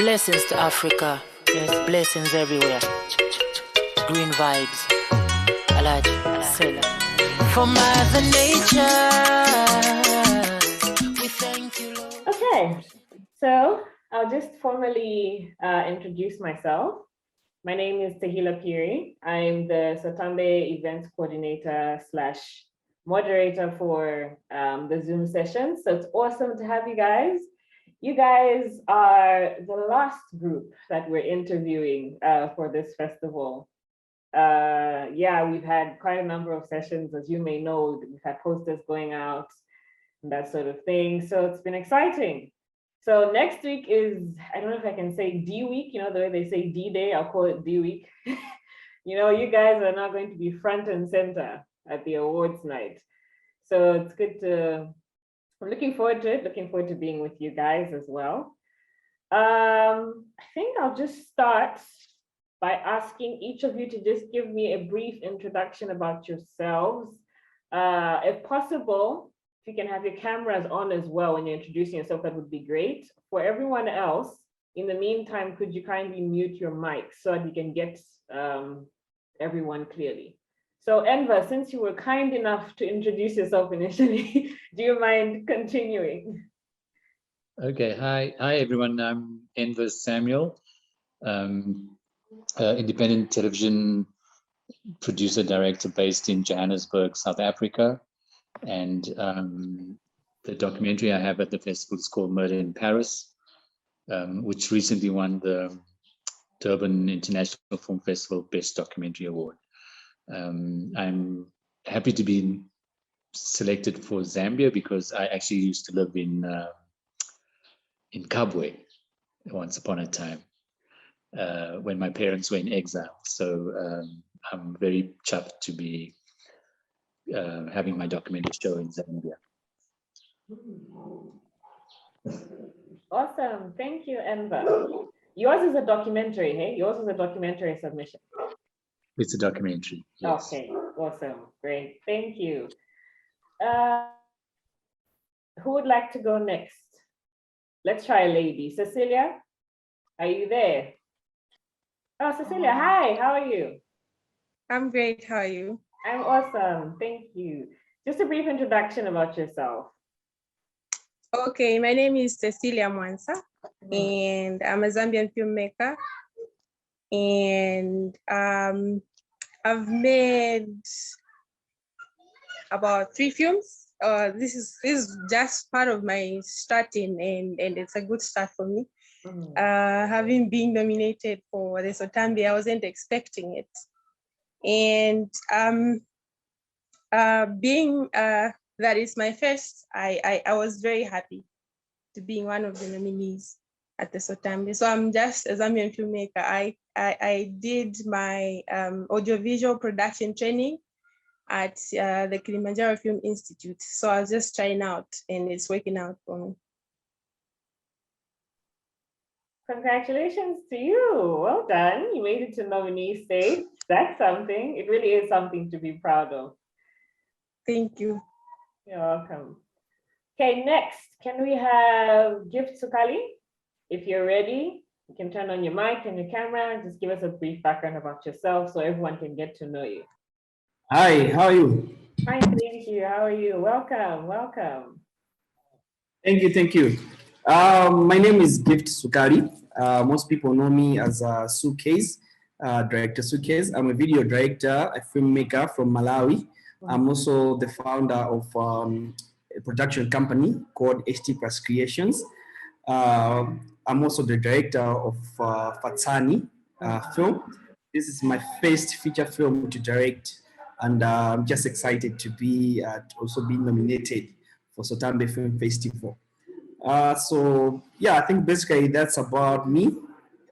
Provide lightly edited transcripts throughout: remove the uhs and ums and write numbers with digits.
Blessings to Africa. Yes, blessings everywhere. Green vibes. Alaji, Selah. For Mother Nature, we thank you, Lord. Okay, so I'll just formally introduce myself. My name is Tahila Piri. I'm the SOTAMBE events coordinator / moderator for the Zoom session. So it's awesome to have you guys. You guys are the last group that we're interviewing for this festival. Yeah, we've had quite a number of sessions, as you may know. We've had posters going out and that sort of thing. So it's been exciting. So next week is, I don't know if I can say D week, you know, the way they say D-Day, I'll call it D week. You know, you guys are now going to be front and center at the awards night. So it's good to, I'm looking forward to it, looking forward to being with you guys as well. I think I'll just start by asking each of you to just give me a brief introduction about yourselves. If possible, if you can have your cameras on as well when you're introducing yourself, that would be great. For everyone else, in the meantime, could you kindly mute your mic so that we can get everyone clearly? So Enver, since you were kind enough to introduce yourself initially, do you mind continuing? Okay, hi everyone. I'm Enver Samuel, independent television producer director based in Johannesburg, South Africa. And the documentary I have at the festival is called Murder in Paris, which recently won the Durban International Film Festival Best Documentary Award. I'm happy to be selected for Zambia because I actually used to live in Kabwe once upon a time when my parents were in exile. So I'm very chuffed to be having my documentary show in Zambia. Awesome, thank you, Enver. Yours is a documentary, hey? Yours is a documentary submission. It's a documentary, yes. Okay, awesome, great, thank you. Who would like to go next? Let's try a lady. Cecilia, are you there? Oh, Cecilia, hi, how are you? I'm great, how are you? I'm awesome, thank you. Just a brief introduction about yourself. Okay, my name is Cecilia Mwansa, and I'm a Zambian filmmaker. And I've made about 3 films. This is just part of my starting, and it's a good start for me. Having been nominated for the SOTAMBE, I wasn't expecting it. And being that is my first, I was very happy to being one of the nominees at the SOTAMBE. So I'm just a Zambian filmmaker. I did my audiovisual production training at the Kilimanjaro Film Institute. So I was just trying out and it's working out for me. Congratulations to you, well done. You made it to nominee stage. That's something, it really is something to be proud of. Thank you. You're welcome. Okay, next, can we have Gift Sukali? If you're ready, you can turn on your mic and your camera and just give us a brief background about yourself so everyone can get to know you. Hi, how are you? Fine, thank you. How are you? Welcome, welcome. Thank you, thank you. My name is Gift Sukali. Most people know me as Suitcase, Director Suitcase. I'm a video director, a filmmaker from Malawi. I'm also the founder of a production company called HT Plus Creations. I'm also the director of Fatsani film. This is my first feature film to direct, and I'm just excited to be also being nominated for SOTAMBE Film Festival. So yeah, I think basically that's about me.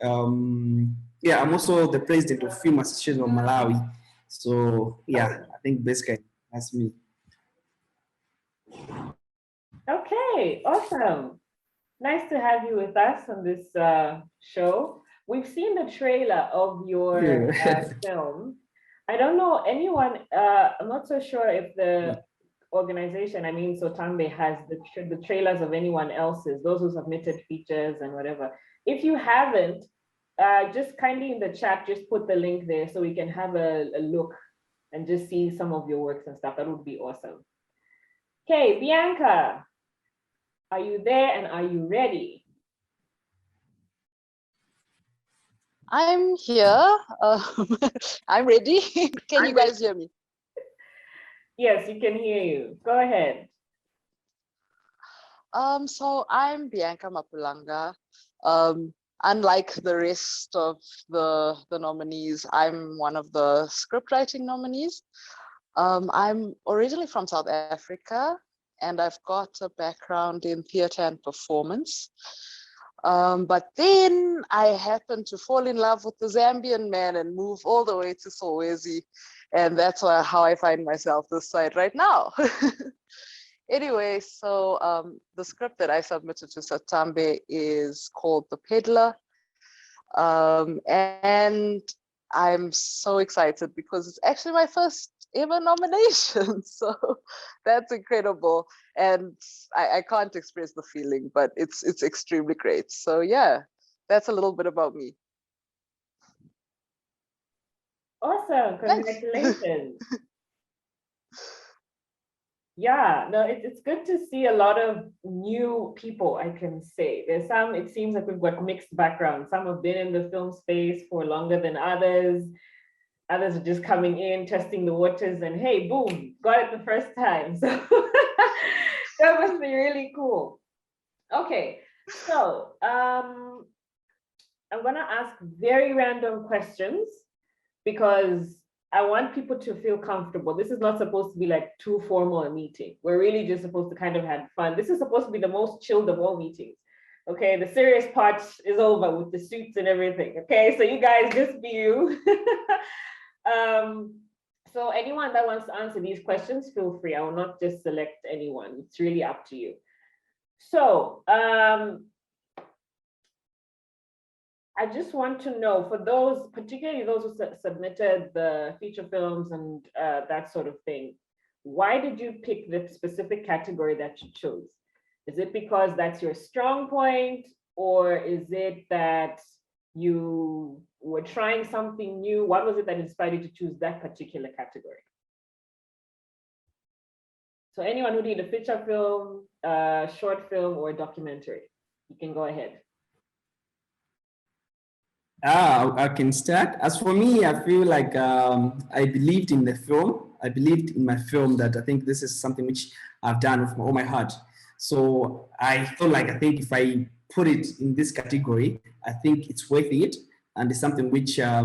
Yeah, I'm also the president of Film Association of Malawi. So yeah, I think basically that's me. Okay, awesome. Nice to have you with us on this show. We've seen the trailer of your film. I don't know anyone, I'm not so sure if the organization, I mean, SOTAMBE has the trailers of anyone else's, those who submitted features and whatever. If you haven't, just kindly in the chat, just put the link there so we can have a look and just see some of your works and stuff. That would be awesome. Okay, Bianca, are you there and are you ready? I'm here. I'm ready. Can you guys hear me? Yes, you can hear you. Go ahead. So I'm Bianca Mapulanga. Unlike the rest of the nominees, I'm one of the script writing nominees. I'm originally from South Africa, and I've got a background in theatre and performance. But then I happened to fall in love with the Zambian man and move all the way to Solwezi. And that's how I find myself this side right now. Anyway, so the script that I submitted to SOTAMBE is called The Peddler. And I'm so excited because it's actually my first ever nomination. So that's incredible. And I can't express the feeling, but it's extremely great. So yeah, that's a little bit about me. Awesome, congratulations. Yeah, no, it's good to see a lot of new people, I can say. There's some, it seems like we've got mixed backgrounds. Some have been in the film space for longer than others. Others are just coming in, testing the waters, and hey, boom, got it the first time. So that must be really cool. Okay, so I'm gonna ask very random questions because I want people to feel comfortable. This is not supposed to be like too formal a meeting. We're really just supposed to kind of have fun. This is supposed to be the most chilled of all meetings. Okay, the serious part is over with the suits and everything. Okay, so you guys just be you. So anyone that wants to answer these questions, feel free. I will not just select anyone. It's really up to you. So I just want to know, for those, particularly those who submitted the feature films and that sort of thing, why did you pick the specific category that you chose? Is it because that's your strong point, or is it that you were trying something new? What was it that inspired you to choose that particular category? So anyone who did a feature film, short film, or documentary, you can go ahead. I can start. As for me, I feel like I believed in the film. I believed in my film that I think this is something which I've done with all my heart. So I feel like, I think if I put it in this category, I think it's worth it. And it's something which a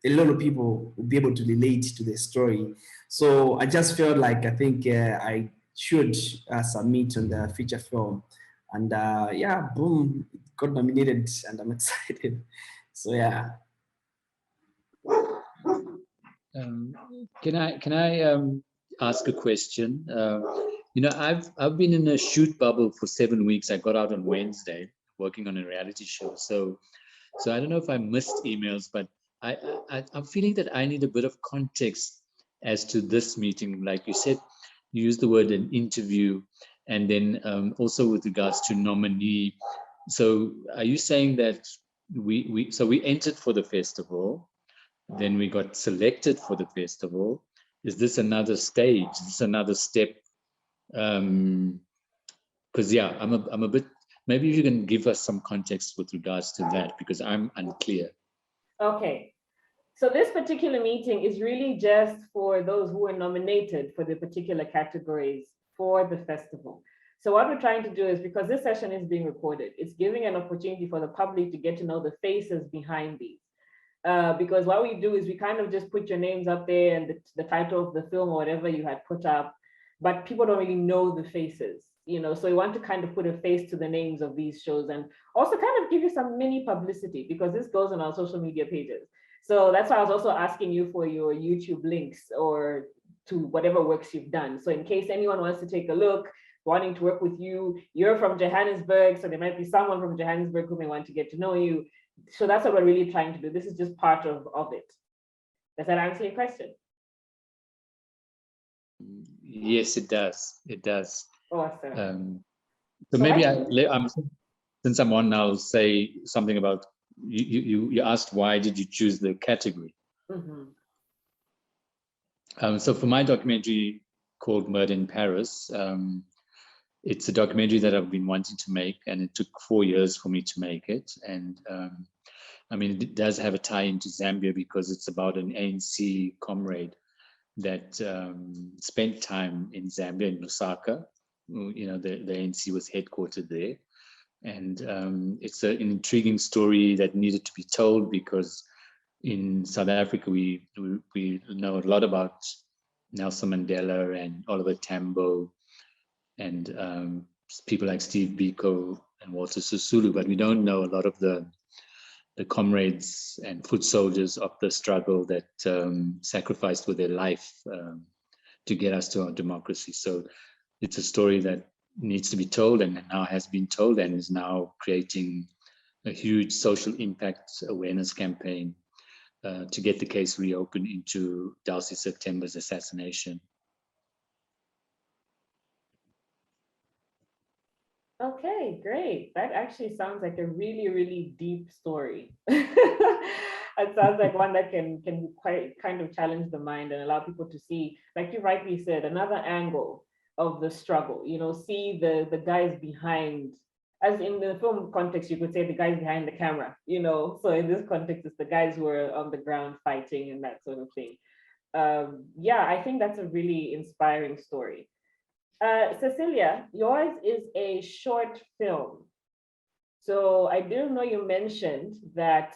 lot of people will be able to relate to the story. So I just felt like, I think I should submit on the feature film. And yeah, boom, it got nominated and I'm excited. So yeah. Can I ask a question? You know, I've been in a shoot bubble for 7 weeks. I got out on Wednesday working on a reality show. So I don't know if I missed emails, but I'm feeling that I need a bit of context as to this meeting. Like you said, you used the word an interview, and then also with regards to nominee. So are you saying that we entered for the festival, then we got selected for the festival? Is this another stage? Is this another step? Because yeah, I'm a bit, maybe you can give us some context with regards to that, because I'm unclear. Okay, so this particular meeting is really just for those who are nominated for the particular categories for the festival. So what we're trying to do is, because this session is being recorded, it's giving an opportunity for the public to get to know the faces behind these. Because what we do is we kind of just put your names up there and the title of the film or whatever you had put up, but people don't really know the faces, you know, so we want to kind of put a face to the names of these shows and also kind of give you some mini publicity, because this goes on our social media pages. So that's why I was also asking you for your YouTube links or to whatever works you've done. So in case anyone wants to take a look, wanting to work with you, you're from Johannesburg, so there might be someone from Johannesburg who may want to get to know you. So that's what we're really trying to do. This is just part of it. Does that answer your question? Yes, it does. It does. Awesome. So maybe since I'm on now, say something about you asked why did you choose the category? So for my documentary called Murder in Paris, it's a documentary that I've been wanting to make, and it took 4 years for me to make it. And I mean, it does have a tie into Zambia because it's about an ANC comrade that spent time in Zambia, in Lusaka. You know, the ANC was headquartered there. And it's an intriguing story that needed to be told because in South Africa, we know a lot about Nelson Mandela and Oliver Tambo and people like Steve Biko and Walter Sisulu, but we don't know a lot of the comrades and foot soldiers of the struggle that sacrificed with their life to get us to our democracy. So it's a story that needs to be told and now has been told and is now creating a huge social impact awareness campaign to get the case reopened into Dulcie September's assassination. Okay, great. That actually sounds like a really, really deep story. It sounds like one that can quite kind of challenge the mind and allow people to see, like you rightly said, another angle of the struggle. You know, see the guys behind, as in the film context, you could say the guys behind the camera, you know. So in this context, it's the guys who are on the ground fighting and that sort of thing. Yeah, I think that's a really inspiring story. Cecilia, yours is a short film. So I didn't know you mentioned that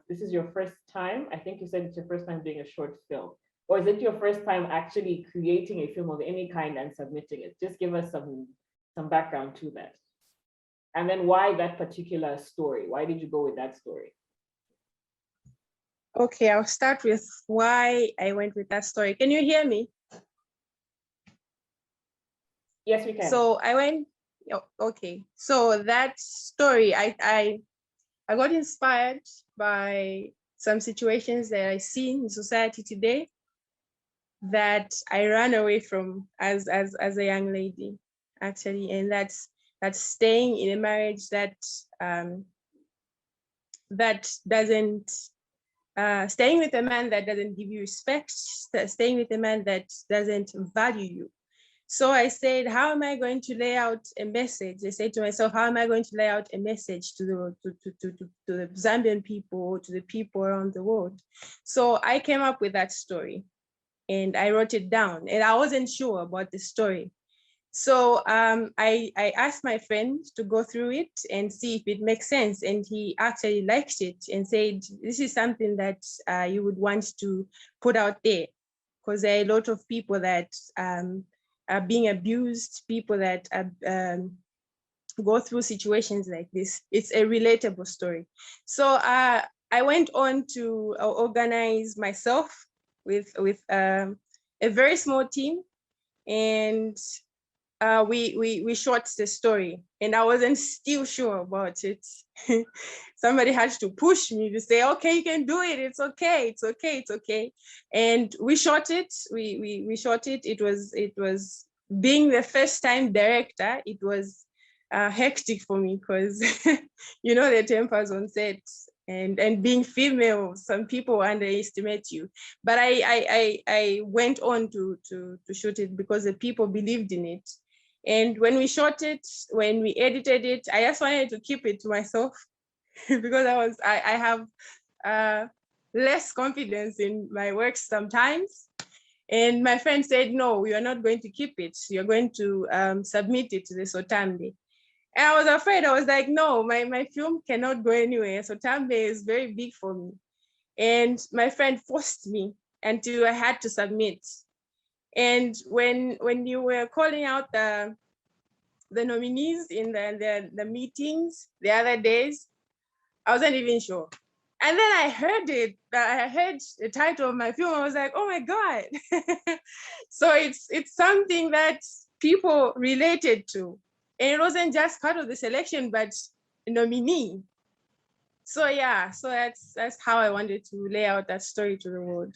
this is your first time. I think you said it's your first time doing a short film. Or is it your first time actually creating a film of any kind and submitting it? Just give us some background to that. And then why that particular story? Why did you go with that story? Okay, I'll start with why I went with that story. Can you hear me? Yes, we can. So I went, okay. So that story, I got inspired by some situations that I see in society today that I ran away from as a young lady, actually. And that's staying in a marriage that doesn't, staying with a man that doesn't give you respect, staying with a man that doesn't value you. So I said, how am I going to lay out a message? I said to myself, how am I going to lay out a message to the Zambian people, to the people around the world? So I came up with that story and I wrote it down and I wasn't sure about the story. So I asked my friend to go through it and see if it makes sense. And he actually liked it and said, this is something that you would want to put out there because there are a lot of people that are being abused, people that go through situations like this. It's a relatable story. So I went on to organize myself with a very small team, and we shot the story, and I wasn't still sure about it. Somebody had to push me to say, okay, you can do it. It's okay. It's okay. It's okay. And we shot it. We shot it. It was being the first time director. It was hectic for me because you know the tempers on set, and being female, some people underestimate you. But I went on to shoot it because the people believed in it. And when we shot it, when we edited it, I just wanted to keep it to myself because I have less confidence in my work sometimes. And my friend said, no, you are not going to keep it. You're going to submit it to the SOTAMBE. And I was afraid. I was like, no, my film cannot go anywhere. SOTAMBE is very big for me. And my friend forced me until I had to submit. And when you were calling out the nominees in the meetings the other days, I wasn't even sure. And then I heard it. I heard the title of my film. I was like, oh my God. So it's something that people related to. And it wasn't just part of the selection, but a nominee. So yeah, so that's how I wanted to lay out that story to the world.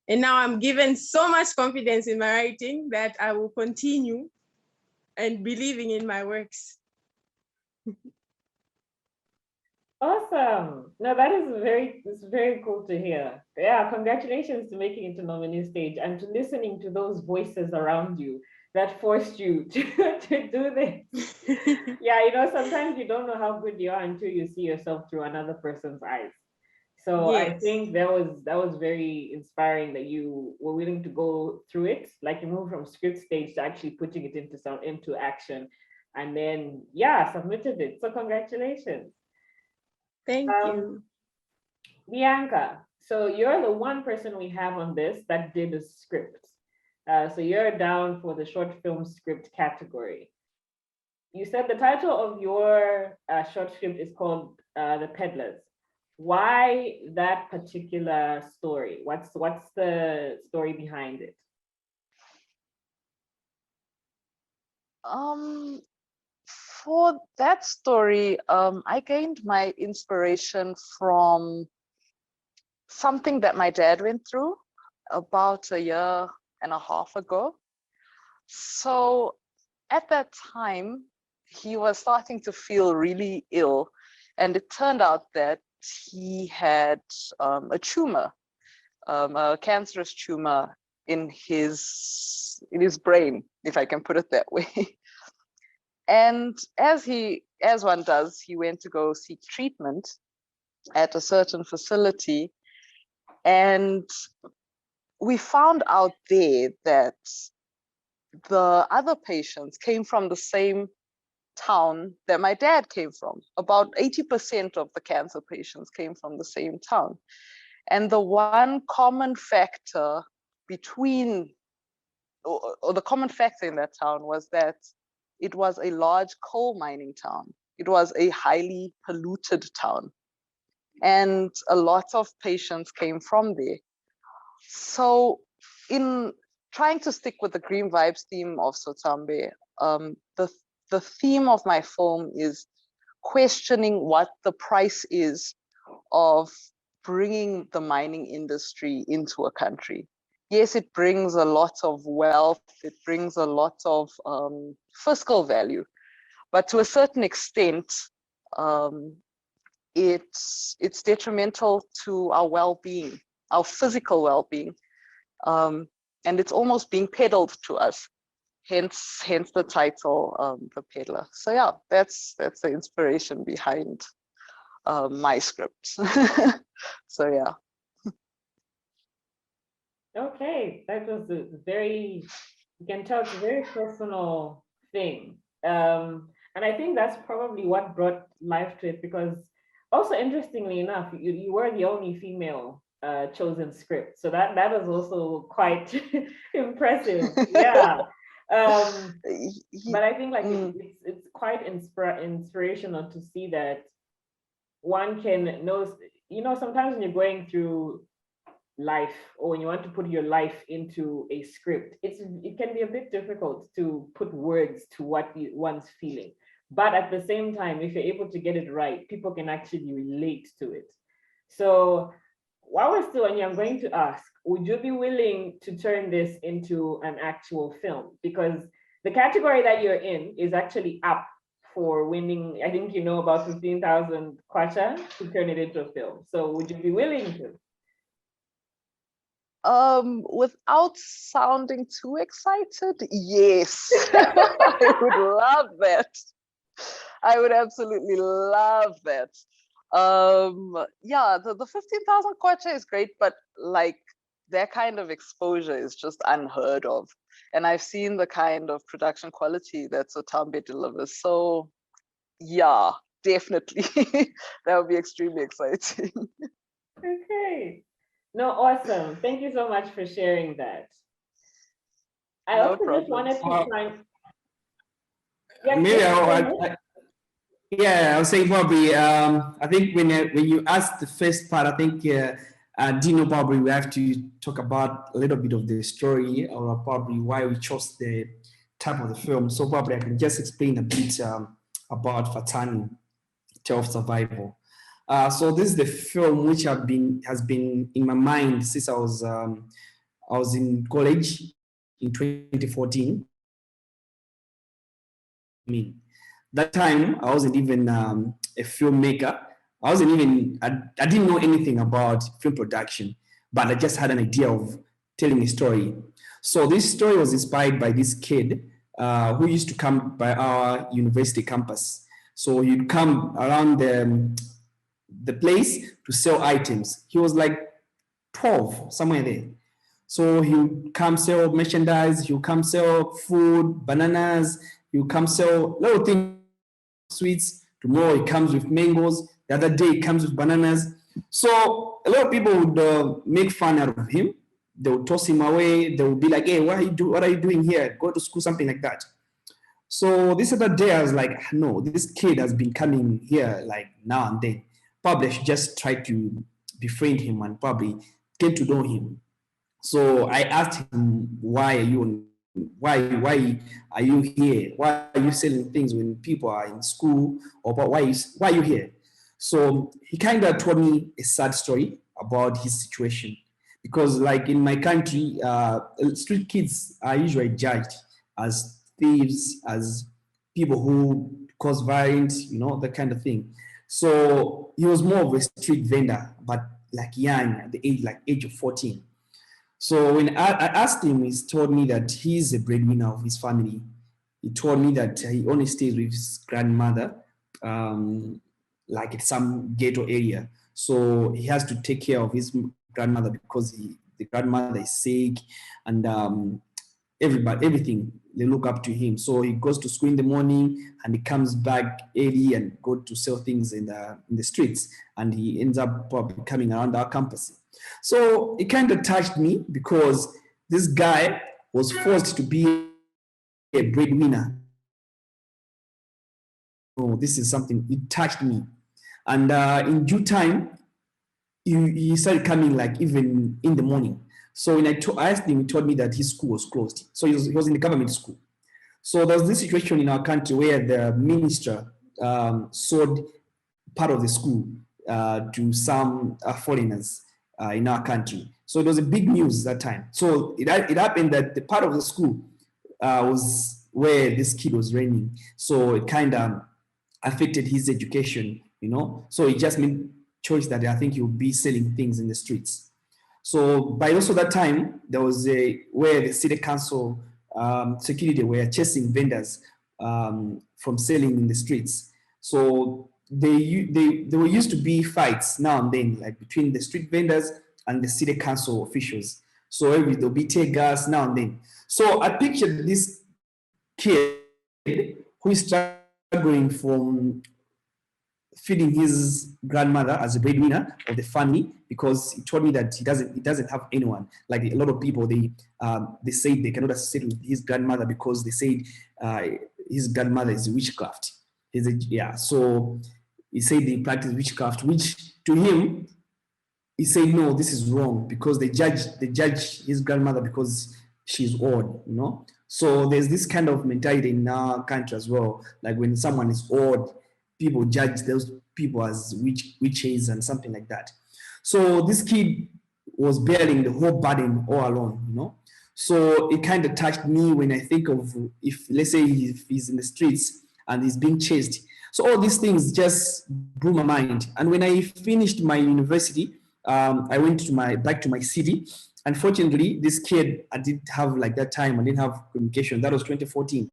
And now I'm given so much confidence in my writing that I will continue and believing in my works. Awesome. No, that is it's very cool to hear. Yeah, congratulations to making it to nominee stage and to listening to those voices around you that forced you to do this. Yeah, you know, sometimes you don't know how good you are until you see yourself through another person's eyes. So Yes. I think that was very inspiring that you were willing to go through it, like you moved from script stage to actually putting it into action, and then yeah, submitted it. So congratulations. Thank you. Bianca, so you're the one person we have on this that did a script. So you're down for the short film script category. You said the title of your short script is called The Peddlers. Why that particular story? What's the story behind it? For that story, I gained my inspiration from something that my dad went through about a year and a half ago. So at that time, he was starting to feel really ill, and it turned out that he had a tumor, a cancerous tumor in his brain, if I can put it that way. And as one does, he went to go seek treatment at a certain facility, and we found out there that the other patients came from the same town that my dad came from. About 80% of the cancer patients came from the same town. And the one common factor between, or the common factor in that town was that it was a large coal mining town. It was a highly polluted town. And a lot of patients came from there. So in trying to stick with the green vibes theme of SOTAMBE, the theme of my film is questioning what the price is of bringing the mining industry into a country. Yes, it brings a lot of wealth, it brings a lot of fiscal value, but to a certain extent, it's detrimental to our well-being, our physical well-being, and it's almost being peddled to us. Hence the title, The Peddler. So yeah, that's the inspiration behind my script. So yeah. Okay, that was a very, you can tell it's a very personal thing. And I think that's probably what brought life to it, because also interestingly enough, you were the only female chosen script. So that was also quite impressive. Yeah. But I think like it's quite inspirational to see that one can know, you know, sometimes when you're going through life or when you want to put your life into a script, it can be a bit difficult to put words to what one's feeling. But at the same time, if you're able to get it right, people can actually relate to it. So while we're still on you, I'm going to ask, would you be willing to turn this into an actual film? Because the category that you're in is actually up for winning, I think you know, about 15,000 kwacha to turn it into a film. So would you be willing to? Without sounding too excited, yes. I would love that. I would absolutely love that. Yeah, the 15,000 kwacha is great, but like that kind of exposure is just unheard of. And I've seen the kind of production quality that SOTAMBE delivers. So yeah, definitely. That would be extremely exciting. Okay. No, awesome. Thank you so much for sharing that. I No also just wanted to find. Maybe I'll say probably. I think when you asked the first part, I think Dino probably we have to talk about a little bit of the story or probably why we chose the type of the film. So probably I can just explain a bit about Fatani, Tale of Survival. So this is the film which has been in my mind since I was I was in college in 2014. That time I wasn't even a filmmaker. I didn't know anything about film production, but I just had an idea of telling a story. So this story was inspired by this kid who used to come by our university campus. So he'd come around the place to sell items. He was like 12, somewhere there. So he'll come sell merchandise, he'll come sell food, bananas, he'll come sell a lot of things, sweets. Tomorrow he comes with mangoes. The other day he comes with bananas. So a lot of people would make fun out of him. They would toss him away. They would be like, hey, what are you doing here? Go to school, something like that. So this other day I was like, no, this kid has been coming here like now and then. Probably I should just try to befriend him and probably get to know him. So I asked him, why are you here? Why are you selling things when people are in school? Or why are you here? So he kind of told me a sad story about his situation. Because like in my country, street kids are usually judged as thieves, as people who cause violence, that kind of thing. So he was more of a street vendor, but like young at the age of 14. So when I asked him, he told me that he's a breadwinner of his family. He told me that he only stays with his grandmother, like in some ghetto area. So he has to take care of his grandmother because the grandmother is sick, and everything, they look up to him. So he goes to school in the morning and he comes back early and go to sell things in the streets, and he ends up probably coming around our campus. So it kind of touched me because this guy was forced to be a breadwinner. Oh, this is something, it touched me. And in due time, he started coming like even in the morning. So when I asked him, he told me that his school was closed. So he was in the government school. So there was this situation in our country where the minister sold part of the school to some foreigners in our country. So it was a big news that time. So it happened that the part of the school was where this kid was reigning. So it kind of affected his education, So it just made choice that I think he would be selling things in the streets. So by also that time, there was where the city council security were chasing vendors from selling in the streets. So there were used to be fights now and then, like between the street vendors and the city council officials. So there'll be tear gas now and then. So I pictured this kid who is struggling from feeding his grandmother as a breadwinner of the family, because he told me that he doesn't have anyone. Like a lot of people, they say they cannot associate with his grandmother because they say his grandmother is witchcraft. So he said they practice witchcraft, which to him, he said, no, this is wrong, because they judge his grandmother because she's old, So there's this kind of mentality in our country as well. Like when someone is old, people judge those people as witches and something like that. So this kid was bearing the whole burden all alone, So it kind of touched me when I think of, if let's say he's in the streets and he's being chased. So all these things just blew my mind. And when I finished my university, I went back to my city. Unfortunately, this kid, I didn't have like that time. I didn't have communication. That was 2014.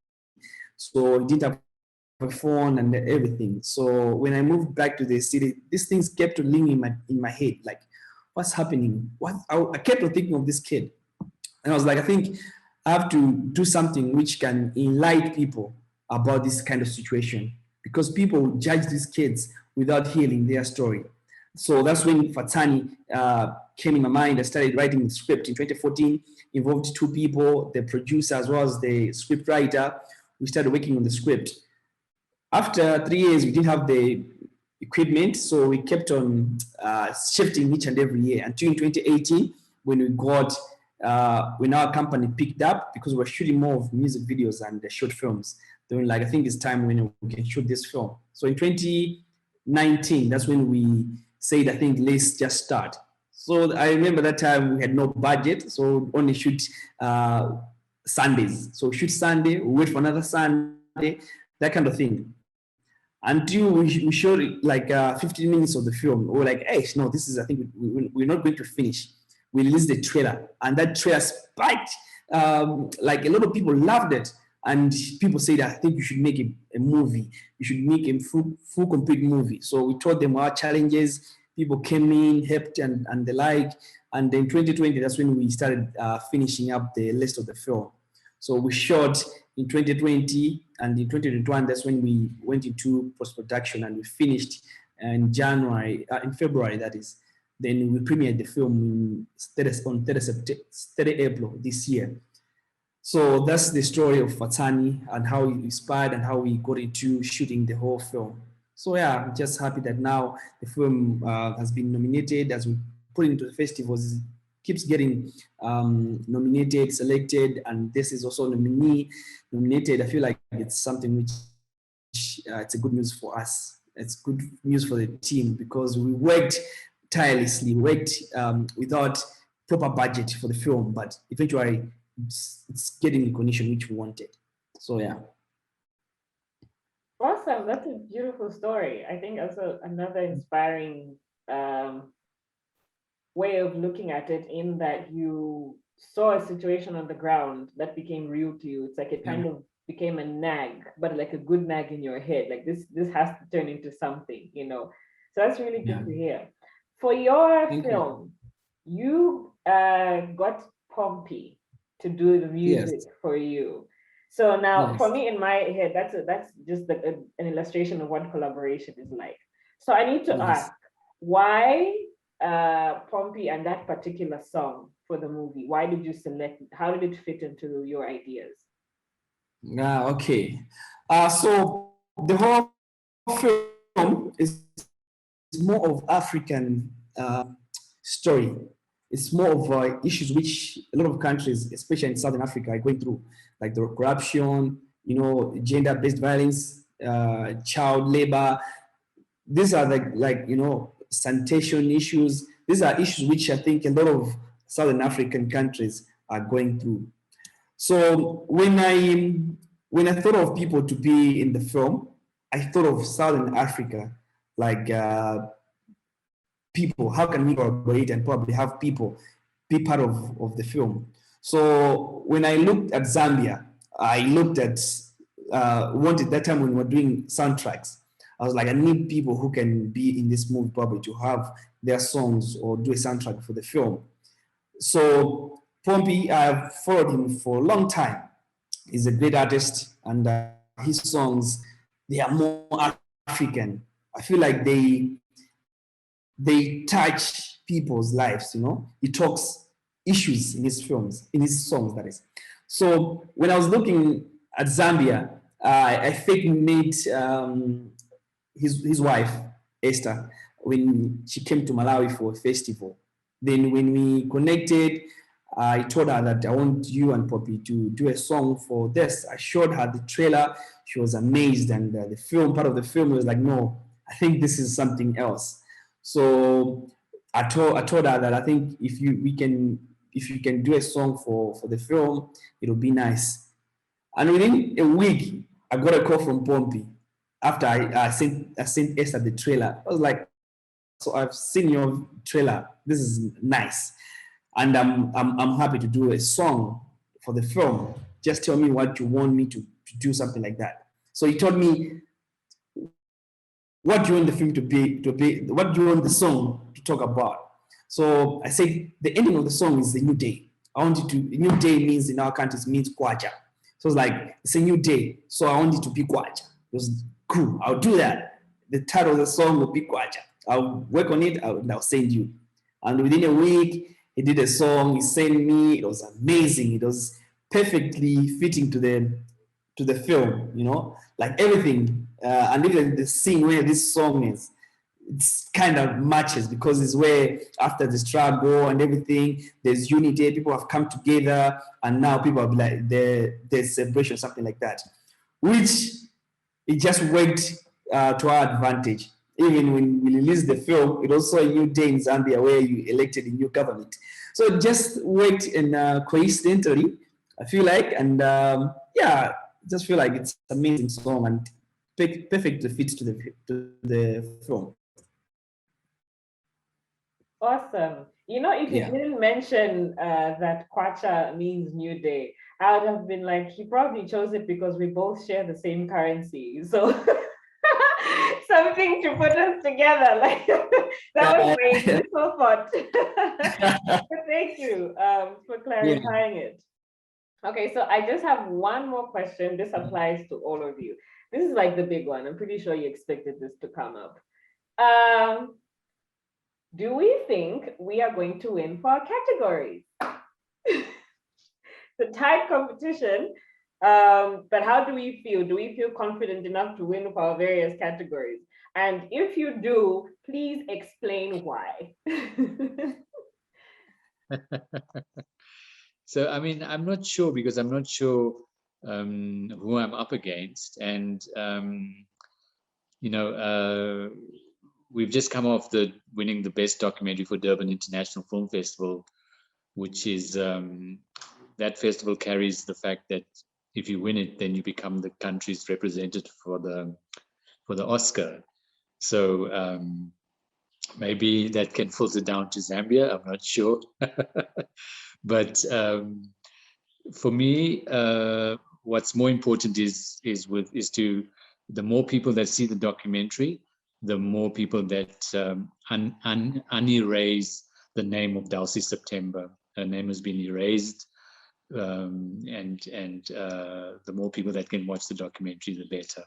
So I didn't have a phone and everything. So when I moved back to the city, these things kept ringing in my head. Like, what's happening? I kept on thinking of this kid. And I was like, I think I have to do something which can enlighten people about this kind of situation, because people judge these kids without hearing their story. So that's when Fatani came in my mind. I started writing the script in 2014, involved two people, the producer as well as the script writer. We started working on the script. After 3 years, we didn't have the equipment, so we kept on shifting each and every year until in 2018, when we got, when our company picked up, because we're shooting more of music videos and the short films. Then like, I think it's time when we can shoot this film. So in 2019, that's when we said, I think let's just start. So I remember that time we had no budget, so only shoot Sundays. So shoot Sunday, we wait for another Sunday, that kind of thing. Until we showed like 15 minutes of the film, we were like, hey, no, this is, I think we're not going to finish. We released the trailer, and that trailer spiked. Like a lot of people loved it, and people said, I think you should make a movie. You should make a full complete movie. So we told them our challenges. People came in, helped, and the like. And then 2020, that's when we started finishing up the rest of the film. So we shot in 2020, and in 2021, that's when we went into post-production, and we finished in February, that is. Then we premiered the film on 30 April this year. So that's the story of Fatani and how it inspired and how we got into shooting the whole film. So yeah, I'm just happy that now the film has been nominated. As we put it into the festivals, it keeps getting nominated, selected, and this is also nominated. I feel like it's something which it's a good news for us. It's good news for the team, because we worked tirelessly, without proper budget for the film, but eventually it's getting the recognition which we wanted. So yeah. Awesome, that's a beautiful story. I think also another inspiring way of looking at it, in that you saw a situation on the ground that became real to you. It's like it kind of became a nag, but like a good nag in your head. Like this has to turn into something, you know. So that's really good to hear. For your film, you got Pompey to do the music for you. So now, for me, in my head, that's just an illustration of what collaboration is like. So I need to ask, why Pompey and that particular song for the movie? Why did you select it? How did it fit into your ideas? Okay. So the whole film is more of African story. It's more of issues which a lot of countries, especially in Southern Africa, are going through, like the corruption, you know, gender-based violence, child labor. These are like you know, sanitation issues. These are issues which I think a lot of Southern African countries are going through. So when I thought of people to be in the film, I thought of Southern Africa, like people. How can we collaborate and probably have people be part of the film? So when I looked at Zambia, I looked at wanted that time when we were doing soundtracks. I was like, I need people who can be in this movie probably to have their songs or do a soundtrack for the film. So Pompey, I've followed him for a long time. He's a great artist, and his songs, they are more African. I feel like they touch people's lives, you know. He talks issues in his films, in his songs, that is. So when I was looking at Zambia, I fake made his wife, Esther, when she came to Malawi for a festival. Then when we connected, I told her that I want you and Poppy to do a song for this. I showed her the trailer. She was amazed, and the film, part of the film, was like, no, I think this is something else. So I told her that I think if you can do a song for the film, it'll be nice. And within a week, I got a call from Pompey after I sent Esther the trailer. I was like, so I've seen your trailer. This is nice, and I'm happy to do a song for the film. Just tell me what you want me to do, something like that. So he told me, what do you want the film to be? What do you want the song to talk about? So I said the ending of the song is a new day. I want it to. A new day means in our countries means kwacha. So it's like it's a new day. So I want it to be kwacha. It was cool. I'll do that. The title of the song will be kwacha. I'll work on it. I'll send you. And within a week, he did a song. He sent me. It was amazing. It was perfectly fitting to the film. You know, like everything. And even the scene where this song is, it's kind of matches, because it's where after the struggle and everything, there's unity. People have come together, and now people are like there's celebration, something like that, which it just worked to our advantage. even when we released the film, it also a new day in Zambia where you elected a new government. So it just worked in coincidentally, I feel like, and yeah, just feel like it's an amazing song and perfect fit to the film. Awesome. You know, if you didn't mention that Kwacha means new day, I would have been like, he probably chose it because we both share the same currency. So something to put us together. Like that was my initial thought. But thank you for clarifying it. Okay, so I just have one more question. This applies to all of you. This is like the big one. I'm pretty sure you expected this to come up. Do we think we are going to win for our categories? The tight competition, but how do we feel? Do we feel confident enough to win for our various categories? And if you do, please explain why. So, I mean, I'm not sure because I'm not sure who I'm up against. And, you know, we've just come off the winning the best documentary for Durban International Film Festival, which is, that festival carries the fact that if you win it, then you become the country's representative for the Oscar. So maybe that can filter down to Zambia, I'm not sure. But for me, what's more important is to the more people that see the documentary, the more people that unerase the name of Dulcie September. Her name has been erased, and the more people that can watch the documentary, the better.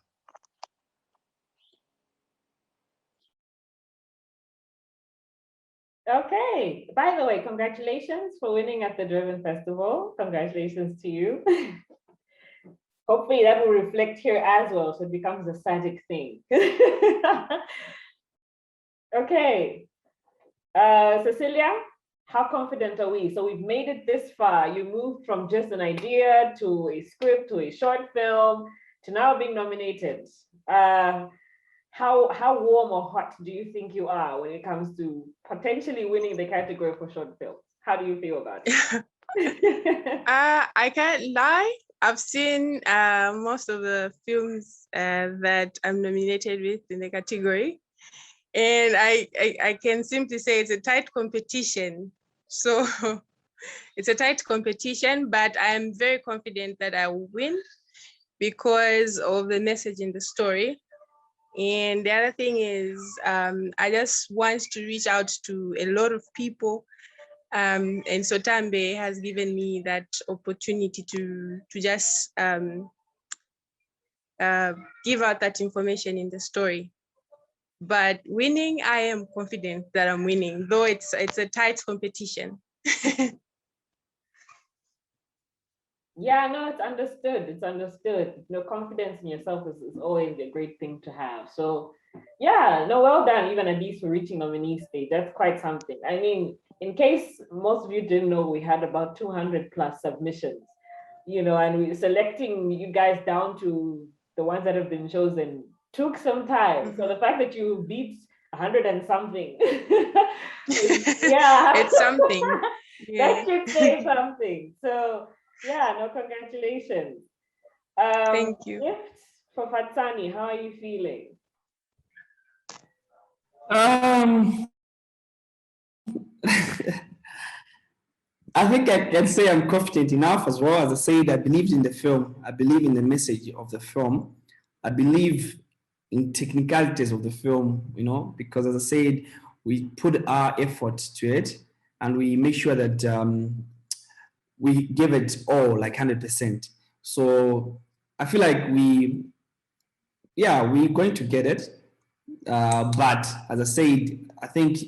Okay. By the way, congratulations for winning at the Durban Festival. Congratulations to you. Hopefully that will reflect here as well, so it becomes a static thing. Okay. Cecilia, how confident are we? So we've made it this far. You moved from just an idea to a script to a short film to now being nominated. How warm or hot do you think you are when it comes to potentially winning the category for short films? How do you feel about it? I can't lie. I've seen most of the films that I'm nominated with in the category. And I can simply say it's a tight competition. So it's a tight competition, but I'm very confident that I will win because of the message in the story. And the other thing is, I just want to reach out to a lot of people. And SOTAMBE has given me that opportunity to just give out that information in the story. But winning, I am confident that I'm winning, though it's a tight competition. Yeah, no, it's understood. It's understood. You know, confidence in yourself is always a great thing to have. So yeah, no, well done, even at least for reaching nominee stage. That's quite something. I mean, in case most of you didn't know, we had about 200 plus submissions, you know, and we selecting you guys down to the ones that have been chosen took some time. Mm-hmm. So the fact that you beat 100 and something, yeah, it's something. Yeah. That should say something. So yeah, no, congratulations. Thank you. Gifts for Fatsani, how are you feeling? I think I can say I'm confident enough as well. As I said, I believed in the film. I believe in the message of the film. I believe in technicalities of the film, you know, because as I said, we put our effort to it and we make sure that we give it all, like 100%. So I feel like we're going to get it. But as I said, I think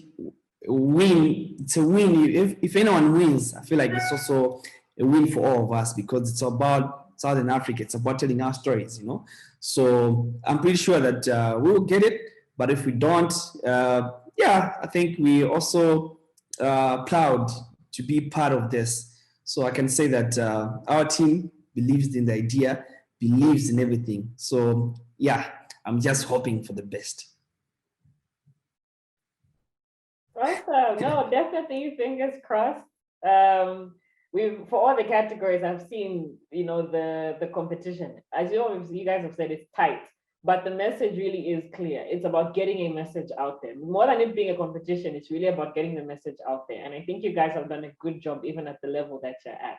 it's a win. If anyone wins, I feel like it's also a win for all of us because it's about Southern Africa. It's about telling our stories, you know. So I'm pretty sure that we will get it. But if we don't, I think we also proud to be part of this. So I can say that our team believes in the idea, believes in everything. So yeah, I'm just hoping for the best. Awesome. No, definitely fingers crossed. We've for all the categories I've seen, the competition. As you guys have said, it's tight, but the message really is clear. It's about getting a message out there. More than it being a competition, it's really about getting the message out there. And I think you guys have done a good job, even at the level that you're at.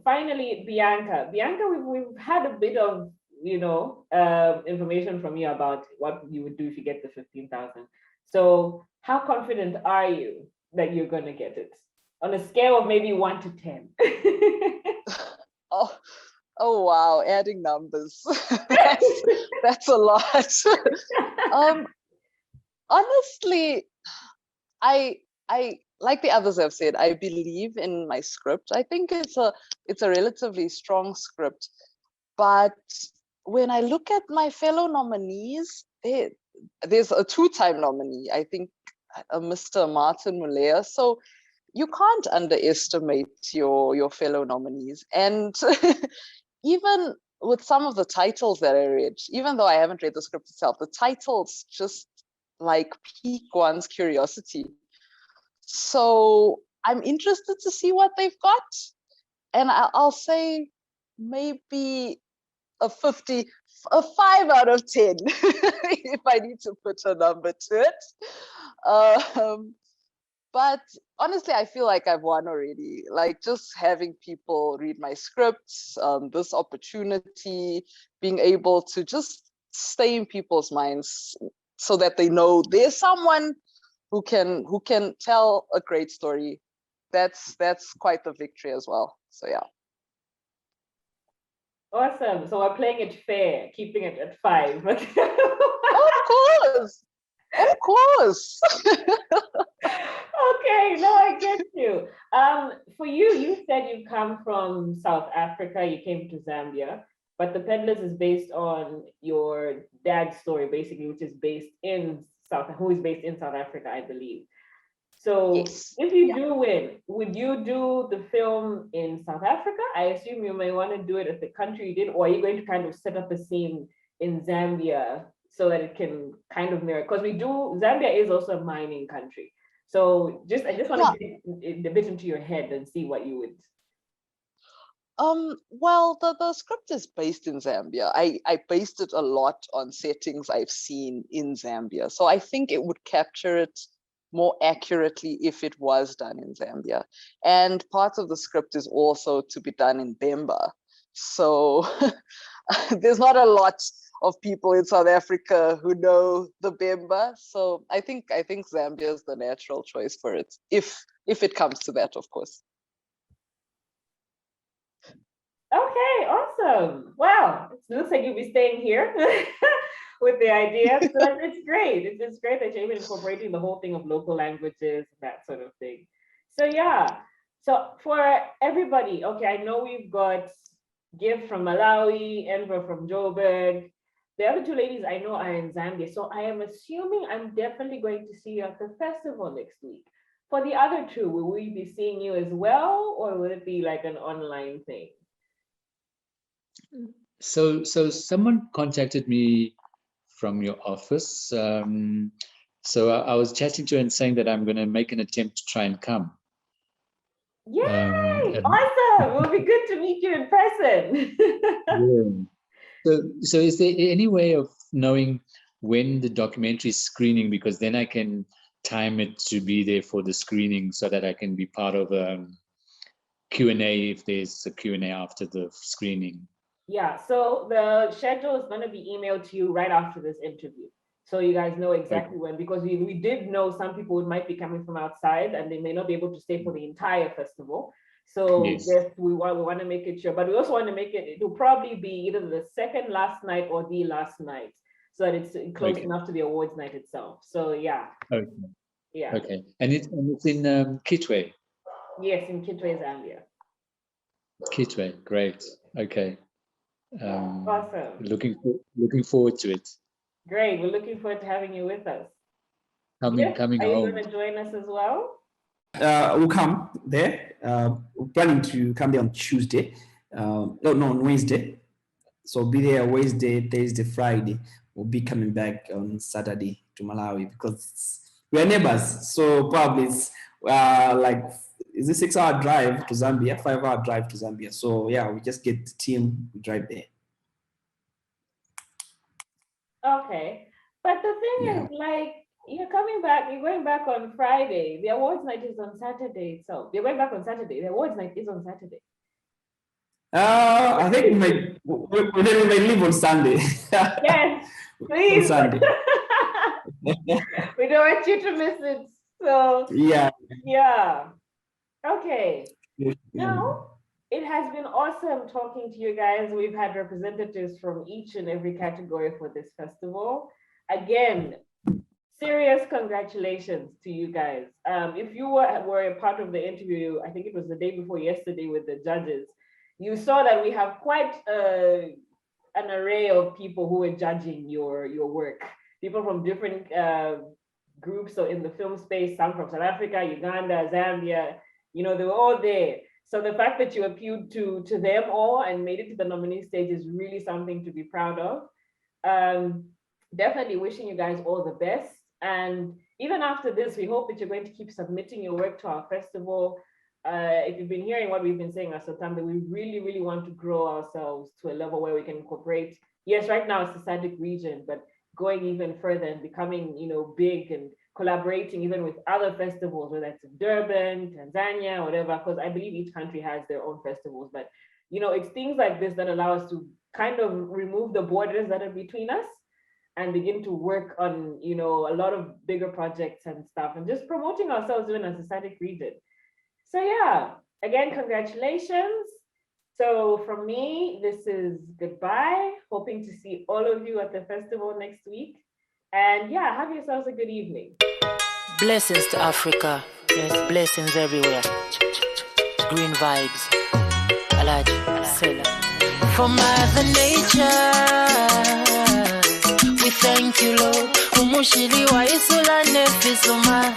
Finally, Bianca. Bianca, we've had a bit of information from you about what you would do if you get the 15,000. So how confident are you that you're going to get it on a scale of maybe 1 to 10? Oh wow, adding numbers. that's a lot. Honestly, I like the others have said, I believe in my script. I think it's a relatively strong script. But when I look at my fellow nominees, there's a 2-time nominee, I think, Mr. Martin Mulea. So you can't underestimate your fellow nominees. And even with some of the titles that I read, even though I haven't read the script itself, the titles just like pique one's curiosity. So I'm interested to see what they've got. And I'll say maybe a 5 out of 10, if I need to put a number to it. But honestly, I feel like I've won already. Like just having people read my scripts, this opportunity, being able to just stay in people's minds so that they know there's someone who can tell a great story. That's quite the victory as well. So yeah. Awesome. So we're playing it fair, keeping it at 5. Of course. Of course. Okay, no, I get you. For you said you come from South Africa, you came to Zambia, but The Peddlers is based on your dad's story, basically, which is based in South Africa, I believe. So yes. If you do win, would you do the film in South Africa? I assume you may want to do it at the country you did, or are you going to kind of set up a scene in Zambia so that it can kind of mirror? Because Zambia is also a mining country. So I just want to get a bit into your head and see what you would. Well, the script is based in Zambia. I based it a lot on settings I've seen in Zambia. So I think it would capture it more accurately if it was done in Zambia. And part of the script is also to be done in Bemba. So there's not a lot of people in South Africa who know the Bemba. So I think Zambia is the natural choice for it, if it comes to that, of course. Okay, awesome. Wow, it looks like you'll be staying here with the idea. So it's great. It's great that you're even incorporating the whole thing of local languages, that sort of thing. So yeah, so for everybody, okay, I know we've got Gift from Malawi, Enver from Joburg. The other 2 ladies I know are in Zambia. So I am assuming I'm definitely going to see you at the festival next week. For the other 2, will we be seeing you as well, or will it be like an online thing? So someone contacted me from your office. So I was chatting to her and saying that I'm going to make an attempt to try and come. Yay! Awesome! It will be good to meet you in person. Yeah. So is there any way of knowing when the documentary is screening? Because then I can time it to be there for the screening so that I can be part of a Q&A if there's a Q&A after the screening. Yeah, so the schedule is going to be emailed to you right after this interview. So you guys know exactly when, because we did know some people might be coming from outside and they may not be able to stay for the entire festival. So yes, we want to make it sure, but we also want to make it, it'll probably be either the second last night or the last night, so that it's close enough to the awards night itself. So yeah. Okay. Yeah. Okay. And it's in Kitwe? Yes, in Kitwe, Zambia. Kitwe, great. Okay. Awesome. Looking forward to it. Great. We're looking forward to having you with us. Coming Are you home. going to join us as well? We'll come there. We're planning to come there on Tuesday. On Wednesday. So we'll be there Wednesday, Thursday, Friday. We'll be coming back on Saturday to Malawi because we are neighbors. So probably it's like, is it 6-hour drive to Zambia, 5-hour drive to Zambia. So yeah, we just get the team, we drive there. Okay. But the thing is, like, you're coming back, you're going back on Friday. The awards night is on Saturday itself. You're going back on Saturday. The awards night is on Saturday. I think we might leave on Sunday. Yes, please. On Sunday. We don't want you to miss it. So yeah. Okay. Now, it has been awesome talking to you guys. We've had representatives from each and every category for this festival. Again, serious congratulations to you guys. If you were a part of the interview, I think it was the day before yesterday with the judges, you saw that we have quite an array of people who are judging your work. People from different groups, so in the film space, some from South Africa, Uganda, Zambia, you know, they were all there. So the fact that you appealed to them all and made it to the nominee stage is really something to be proud of. Definitely wishing you guys all the best. And even after this, we hope that you're going to keep submitting your work to our festival. If you've been hearing what we've been saying at SOTAMBE, we really, really want to grow ourselves to a level where we can incorporate, yes, right now it's the SADC region, but going even further and becoming, you know, big and collaborating even with other festivals, whether it's in Durban, Tanzania, whatever, because I believe each country has their own festivals. But, you know, it's things like this that allow us to kind of remove the borders that are between us and begin to work on, you know, a lot of bigger projects and stuff, and just promoting ourselves even as a SADC region. So yeah, again, congratulations. So from me, this is goodbye. Hoping to see all of you at the festival next week. And yeah, have yourselves a good evening. Blessings to Africa. Yes, blessings everywhere. Green vibes. Alaj, Sela. For Mother Nature, we thank you, Lord. Umushili wa isula nefisuma.